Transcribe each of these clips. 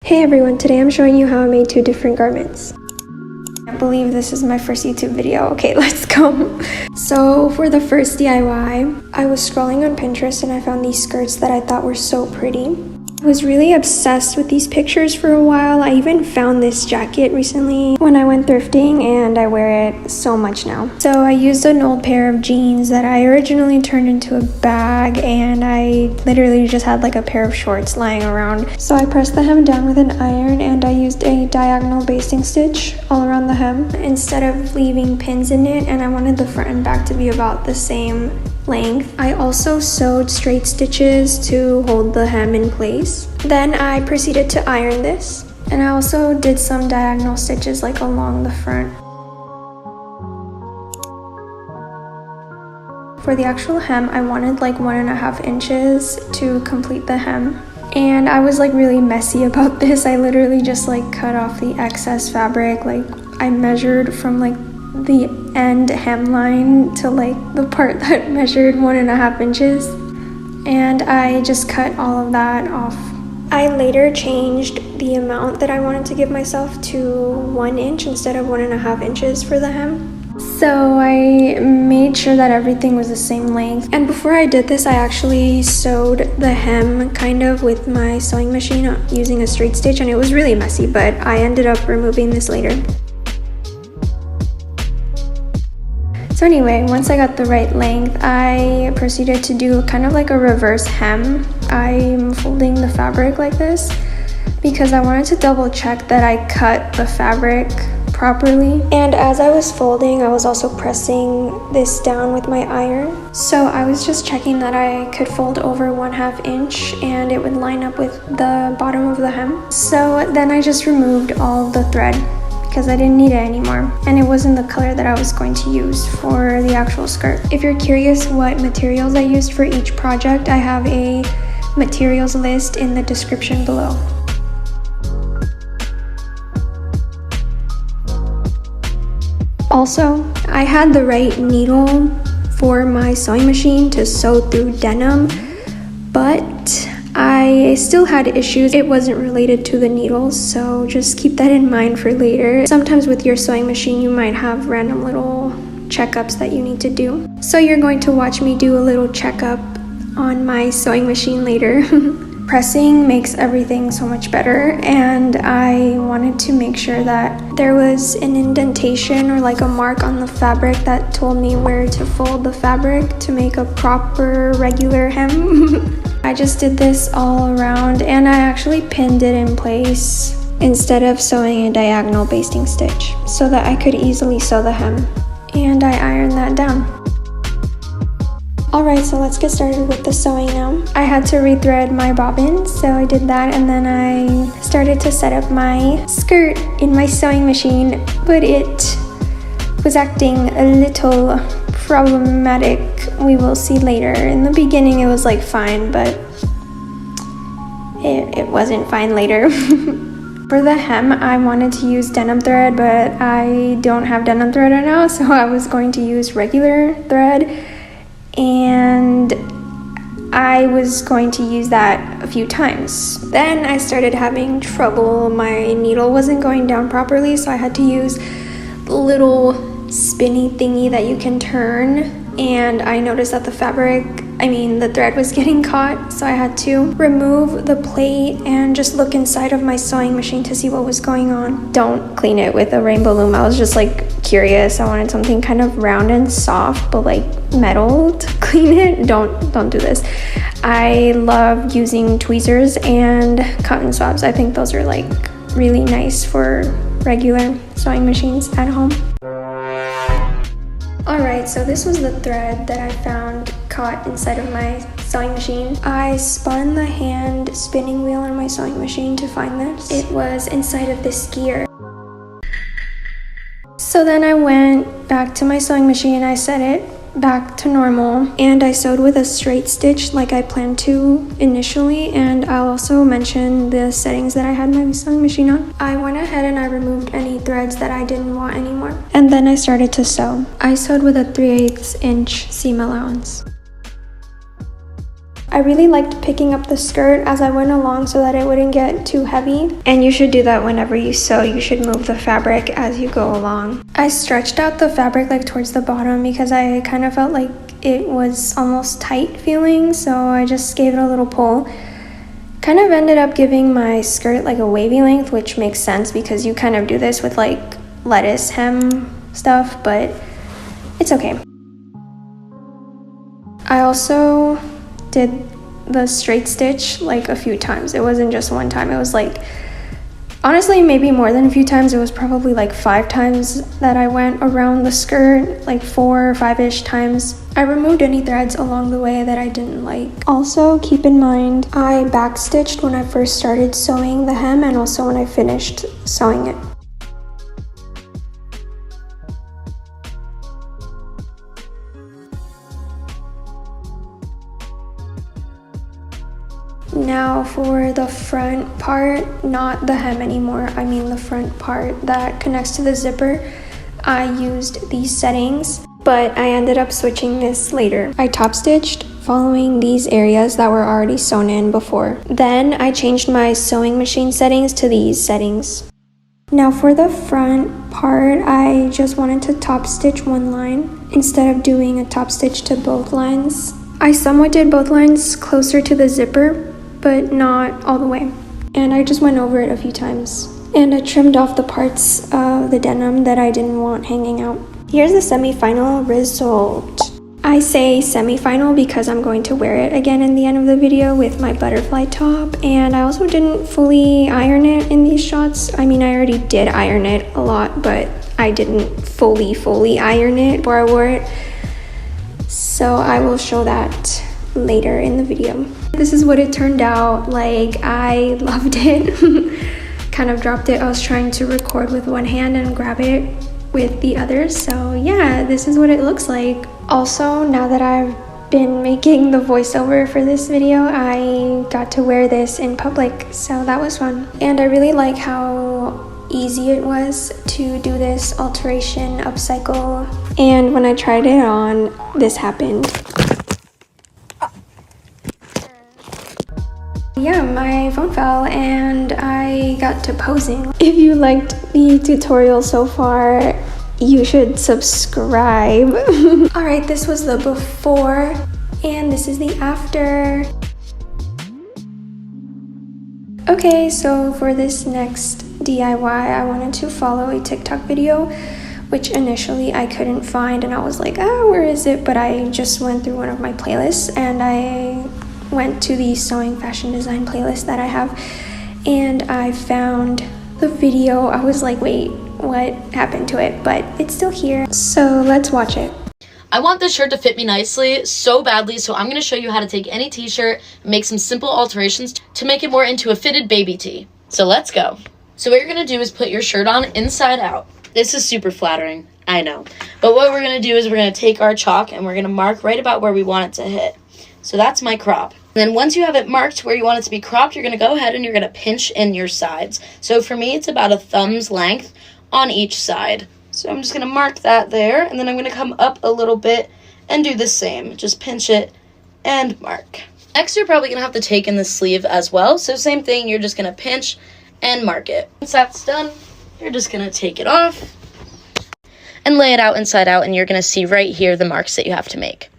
Hey everyone, today I'm showing you how I made 2 different garments. I can't believe this is my first YouTube video. Okay, let's go. So for the first DIY, I was scrolling on Pinterest and I found these skirts that I thought were so pretty. I was really obsessed with these pictures for a while. I even found this jacket recently when I went thrifting and I wear it so much now. So I used an old pair of jeans that I originally turned into a bag, and I literally just had like a pair of shorts lying around. So I pressed the hem down with an iron and I used a diagonal basting stitch all around the hem instead of leaving pins in it, and I wanted the front and back to be about the same length. I also sewed straight stitches to hold the hem in place. Then I proceeded to iron this, and I also did some diagonal stitches like along the front. For the actual hem, I wanted like 1.5 inches to complete the hem, and I was like really messy about this. I literally just like cut off the excess fabric. Like I measured from like the end hemline to like the part that measured 1.5 inches, and I just cut all of that off. I later changed the amount that I wanted to give myself to 1 inch instead of 1.5 inches for the hem. So I made sure that everything was the same length, and before I did this I actually sewed the hem kind of with my sewing machine using a straight stitch, and it was really messy, but I ended up removing this later. So anyway, once I got the right length, I proceeded to do kind of like a reverse hem. I'm folding the fabric like this because I wanted to double check that I cut the fabric properly. And as I was folding, I was also pressing this down with my iron. So I was just checking that I could fold over 1/2 inch and it would line up with the bottom of the hem. So then I just removed all the thread because I didn't need it anymore, and it wasn't the color that I was going to use for the actual skirt. If you're curious what materials I used for each project, I have a materials list in the description below. Also, I had the right needle for my sewing machine to sew through denim, but I still had issues. It wasn't related to the needles, so just keep that in mind for later. Sometimes with your sewing machine you might have random little checkups that you need to do. So you're going to watch me do a little checkup on my sewing machine later. Pressing makes everything so much better, and I wanted to make sure that there was an indentation or like a mark on the fabric that told me where to fold the fabric to make a proper regular hem. I just did this all around, and I actually pinned it in place instead of sewing a diagonal basting stitch so that I could easily sew the hem, and I ironed that down. Alright, so let's get started with the sewing now. I had to rethread my bobbin, so I did that, and then I started to set up my skirt in my sewing machine, but it was acting a little problematic. We will see later. In the beginning it was like fine, but it wasn't fine later. For the hem, I wanted to use denim thread, but I don't have denim thread right now, so I was going to use regular thread, and I was going to use that a few times. Then I started having trouble. My needle wasn't going down properly, so I had to use the little spinny thingy that you can turn, and I noticed that the thread was getting caught, so I had to remove the plate and just look inside of my sewing machine to see what was going on. Don't clean it with a rainbow loom. I was just like curious. I wanted something kind of round and soft, but like metal to clean it. Don't do this. I love using tweezers and cotton swabs. I think those are like really nice for regular sewing machines at home. Alright, so this was the thread that I found caught inside of my sewing machine. I spun the hand spinning wheel on my sewing machine to find this. It was inside of this gear. So then I went back to my sewing machine, I set it back to normal, and I sewed with a straight stitch like I planned to initially, and I'll also mention the settings that I had my sewing machine on. I went ahead and I removed any threads that I didn't want anymore, and then I started to sew. I sewed with a 3/8 inch seam allowance. I I really liked picking up the skirt as I went along so that it wouldn't get too heavy. And you should do that whenever you sew. You should move the fabric as you go along. I stretched out the fabric like towards the bottom because I kind of felt like it was almost tight feeling, so I just gave it a little pull. Kind of ended up giving my skirt like a wavy length, which makes sense because you kind of do this with like lettuce hem stuff, but it's okay. I also did the straight stitch like a few times. It wasn't just one time. It was like, honestly, maybe more than a few times. It was probably like 5 times that I went around the skirt, like 4 or 5-ish times. I removed any threads along the way that I didn't like. Also, keep in mind, I backstitched when I first started sewing the hem and also when I finished sewing it. Now for the front part, not the hem anymore, I mean the front part that connects to the zipper, I used these settings, but I ended up switching this later. I top stitched following these areas that were already sewn in before. Then I changed my sewing machine settings to these settings. Now for the front part, I just wanted to top stitch one line instead of doing a top stitch to both lines. I somewhat did both lines closer to the zipper, but not all the way. And I just went over it a few times. And I trimmed off the parts of the denim that I didn't want hanging out. Here's the semi-final result. I say semi-final because I'm going to wear it again in the end of the video with my butterfly top. And I also didn't fully iron it in these shots. I mean, I already did iron it a lot, but I didn't fully iron it before I wore it. So I will show that later in the video. This is what it turned out. Like, I loved it. Kind of dropped it. I was trying to record with one hand and grab it with the other. So yeah, this is what it looks like. Also, now that I've been making the voiceover for this video, I got to wear this in public, so that was fun. And I really like how easy it was to do this alteration upcycle. And when I tried it on, this happened. Yeah, my phone fell and I got to posing. If you liked the tutorial so far, you should subscribe. Alright, this was the before and this is the after. Okay, so for this next DIY, I wanted to follow a TikTok video, which initially I couldn't find, and I was like, oh, where is it? But I just went through one of my playlists and I went to the sewing fashion design playlist that I have, and I found the video. I was like, wait, what happened to it? But it's still here, so let's watch it. I want this shirt to fit me nicely so badly, so I'm going to show you how to take any t-shirt and make some simple alterations to make it more into a fitted baby tee. So let's go. So what you're going to do is put your shirt on inside out. This is super flattering, I know. But what we're going to do is we're going to take our chalk and we're going to mark right about where we want it to hit. So that's my crop. And then once you have it marked where you want it to be cropped, you're going to go ahead and you're going to pinch in your sides. So for me, it's about a thumb's length on each side. So I'm just going to mark that there, and then I'm going to come up a little bit and do the same. Just pinch it and mark. Next, you're probably going to have to take in the sleeve as well. So same thing, you're just going to pinch and mark it. Once that's done, you're just going to take it off and lay it out inside out, and you're going to see right here the marks that you have to make.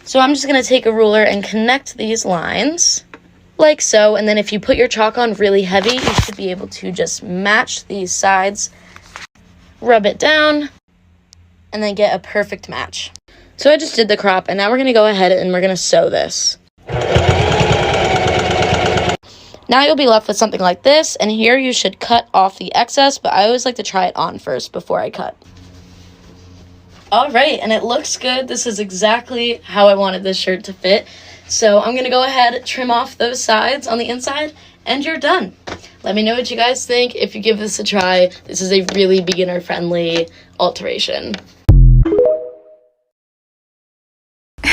So I'm just going to take a ruler and connect these lines like so, and then if you put your chalk on really heavy, you should be able to just match these sides, rub it down, and then get a perfect match. So I just did the crop, and now we're going to go ahead and we're going to sew this. Now you'll be left with something like this, and here you should cut off the excess, but I always like to try it on first before I cut. All right, and it looks good. This is exactly how I wanted this shirt to fit. So I'm going to go ahead, trim off those sides on the inside, and you're done. Let me know what you guys think. If you give this a try, this is a really beginner-friendly alteration.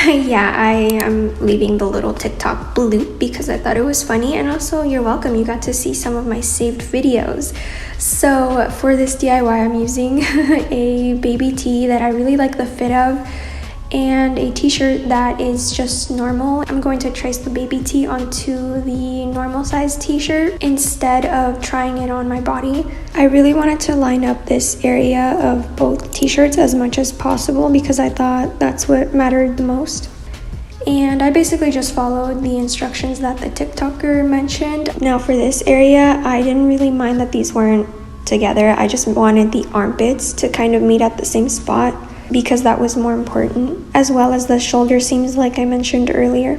Yeah, I am leaving the little TikTok bloop because I thought it was funny, and also you're welcome. You got to see some of my saved videos. So for this DIY, I'm using a baby tee that I really like the fit of, and a t-shirt that is just normal. I'm going to trace the baby tee onto the normal size t-shirt instead of trying it on my body. I really wanted to line up this area of both t-shirts as much as possible because I thought that's what mattered the most. And I basically just followed the instructions that the TikToker mentioned. Now for this area, I didn't really mind that these weren't together. I just wanted the armpits to kind of meet at the same spot because that was more important, as well as the shoulder seams like I mentioned earlier.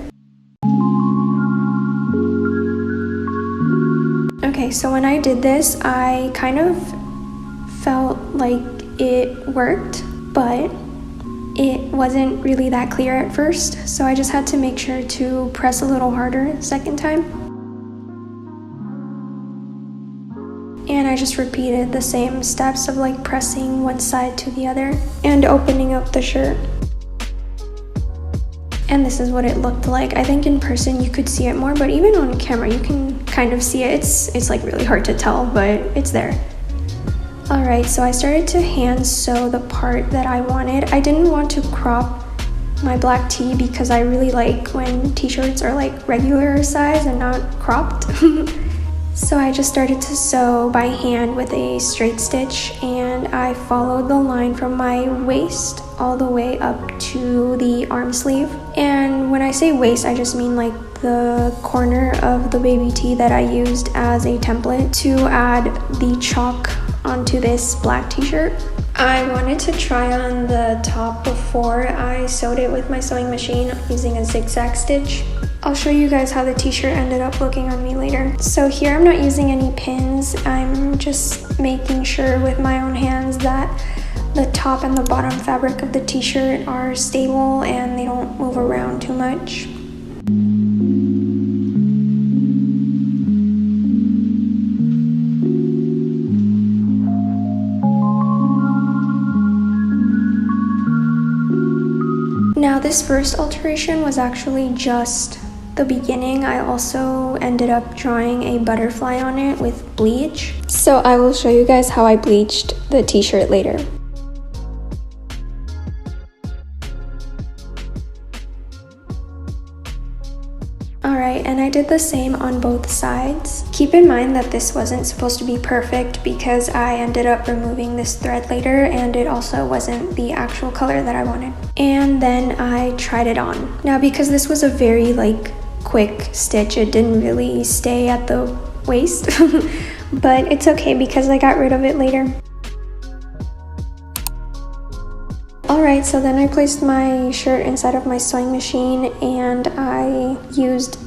Okay, so when I did this, I kind of felt like it worked, but it wasn't really that clear at first, so I just had to make sure to press a little harder the second time. And I just repeated the same steps of like pressing one side to the other and opening up the shirt. And this is what it looked like. I think in person you could see it more, but even on camera you can kind of see it. It's like really hard to tell, but it's there. Alright, so I started to hand sew the part that I wanted. I didn't want to crop my black tee because I really like when t-shirts are like regular size and not cropped. So I just started to sew by hand with a straight stitch, and I followed the line from my waist all the way up to the arm sleeve. And when I say waist, I just mean like the corner of the baby tee that I used as a template to add the chalk onto this black t-shirt. I wanted to try on the top before I sewed it with my sewing machine using a zigzag stitch. I'll show you guys how the t-shirt ended up looking on me later. So here I'm not using any pins. I'm just making sure with my own hands that the top and the bottom fabric of the t-shirt are stable and they don't move around too much. Now this first alteration was actually just the beginning. I also ended up drawing a butterfly on it with bleach. So I will show you guys how I bleached the t-shirt later. Alright, and I did the same on both sides. Keep in mind that this wasn't supposed to be perfect because I ended up removing this thread later and it also wasn't the actual color that I wanted. And then I tried it on. Now because this was a very quick stitch, it didn't really stay at the waist, but it's okay because I got rid of it later. Alright, so then I placed my shirt inside of my sewing machine and I used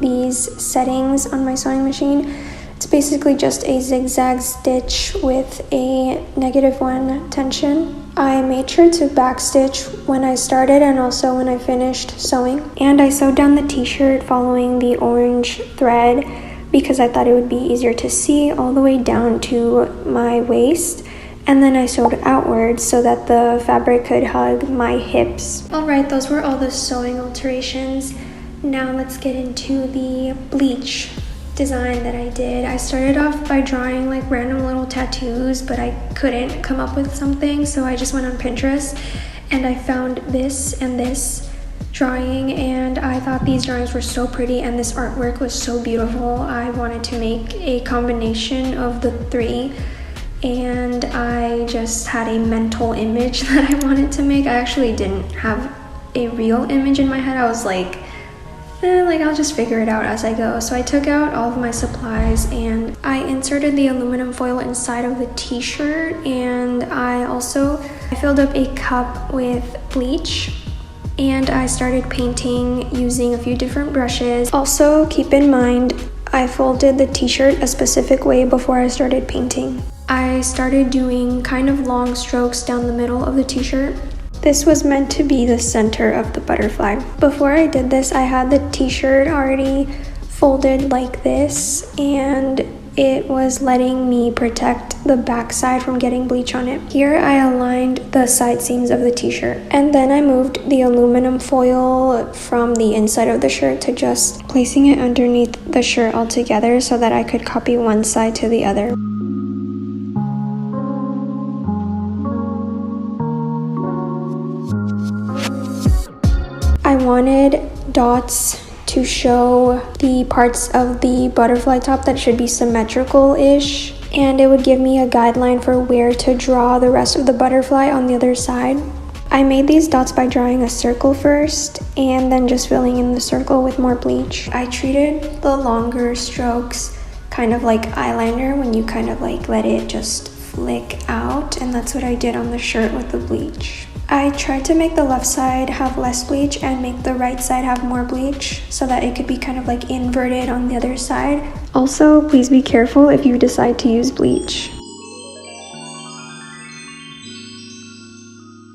these settings on my sewing machine. It's basically just a zigzag stitch with a -1 tension. I made sure to backstitch when I started and also when I finished sewing. And I sewed down the t-shirt following the orange thread because I thought it would be easier to see all the way down to my waist. And then I sewed outwards so that the fabric could hug my hips. Alright, those were all the sewing alterations. Now let's get into the bleach design that I did. I started off by drawing random little tattoos, but I couldn't come up with something, so I just went on Pinterest and I found this and this drawing, and I thought these drawings were so pretty and this artwork was so beautiful. I wanted to make a combination of the three, and I just had a mental image that I wanted to make. I actually didn't have a real image in my head. I was I'll just figure it out as I go. So I took out all of my supplies and I inserted the aluminum foil inside of the t-shirt, and I filled up a cup with bleach and I started painting using a few different brushes. Also, keep in mind, I folded the t-shirt a specific way before I started painting. I started doing kind of long strokes down the middle of the t-shirt. This was meant to be the center of the butterfly. Before I did this, I had the t-shirt already folded like this, and it was letting me protect the back side from getting bleach on it. Here I aligned the side seams of the t-shirt, and then I moved the aluminum foil from the inside of the shirt to just placing it underneath the shirt altogether so that I could copy one side to the other. wanted dots to show the parts of the butterfly top that should be symmetrical-ish, and it would give me a guideline for where to draw the rest of the butterfly on the other side. I made these dots by drawing a circle first and then just filling in the circle with more bleach. I treated the longer strokes kind of like eyeliner when you kind of like let it just flick out, and that's what I did on the shirt with the bleach. I tried to make the left side have less bleach and make the right side have more bleach so that it could be kind of like inverted on the other side. Also, please be careful if you decide to use bleach.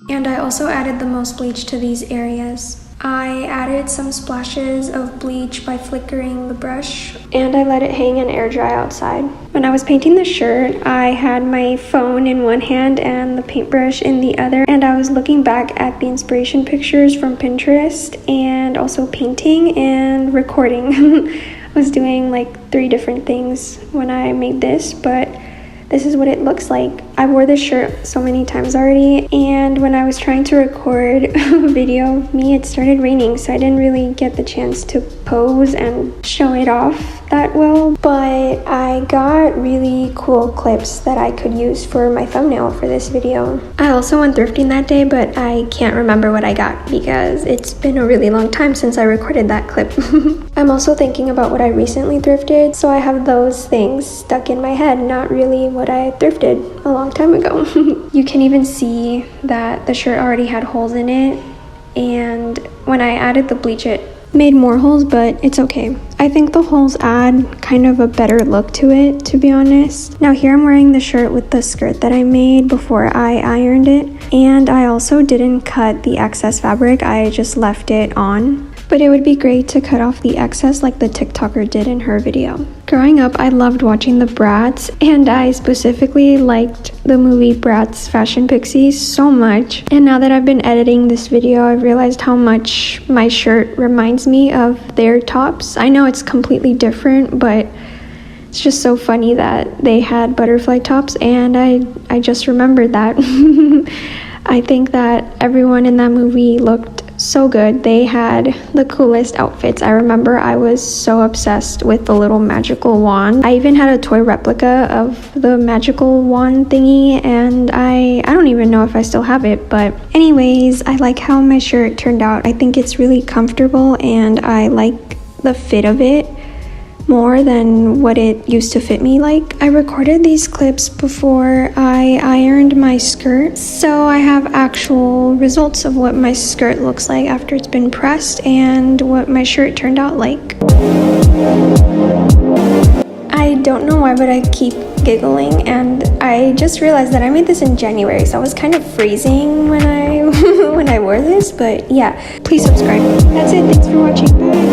And I also added the most bleach to these areas. I added some splashes of bleach by flickering the brush, and I let it hang and air dry outside. When I was painting the shirt, I had my phone in one hand and the paintbrush in the other, and I was looking back at the inspiration pictures from Pinterest and also painting and recording. I was doing like 3 different things when I made this, but this is what it looks like. I wore this shirt so many times already, and when I was trying to record a video of me, it started raining, so I didn't really get the chance to pose and show it off that well, but I got really cool clips that I could use for my thumbnail for this video. I also went thrifting that day, but I can't remember what I got because it's been a really long time since I recorded that clip. I'm also thinking about what I recently thrifted, so I have those things stuck in my head, not really what I thrifted a long time ago. You can even see that the shirt already had holes in it, and when I added the bleach it made more holes, but it's okay. I think the holes add kind of a better look to it, to be honest. Now here I'm wearing the shirt with the skirt that I made before I ironed it, and I also didn't cut the excess fabric, I just left it on. But it would be great to cut off the excess like the TikToker did in her video. Growing up, I loved watching the Bratz, and I specifically liked the movie Bratz Fashion Pixies so much. And now that I've been editing this video, I've realized how much my shirt reminds me of their tops. I know it's completely different, but it's just so funny that they had butterfly tops, and I just remembered that. I think that everyone in that movie looked so good. They had the coolest outfits. I remember I was so obsessed with the little magical wand. I even had a toy replica of the magical wand thingy, and I don't even know if I still have it, but anyways, I like how my shirt turned out. I think it's really comfortable, and I like the fit of it more than what it used to fit me like. I recorded these clips before I ironed my skirt, so I have actual results of what my skirt looks like after it's been pressed and what my shirt turned out like. I don't know why, but I keep giggling, and I just realized that I made this in January, so I was kind of freezing when I when I wore this, but yeah, please subscribe. That's it, thanks for watching, bye.